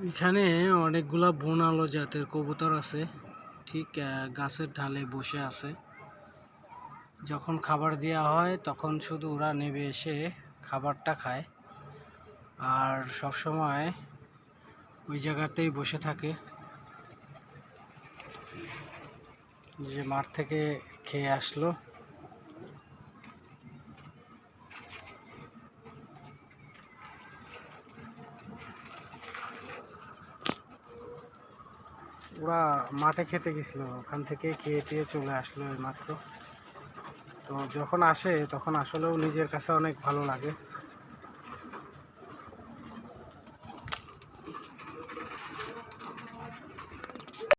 এখানে অনেকগুলা বনালো জাতের কবুতর আছে, ঠিক গাছের ঢালে বসে আছে। যখন খাবার দেওয়া হয় তখন শুধু ওরা নেমে এসে খাবারটা খায়, আর সব সময় ওই জায়গাতেই বসে থাকে। যে মাঠ থেকে খেয়ে আসলো। ওরা মাঠে খেতে গেছিল, ওখান থেকে খেয়ে টেয়ে চলে আসলো এইমাত্র। তো যখন আসে তখন আসলেও নিজের কাছে অনেক ভালো লাগে।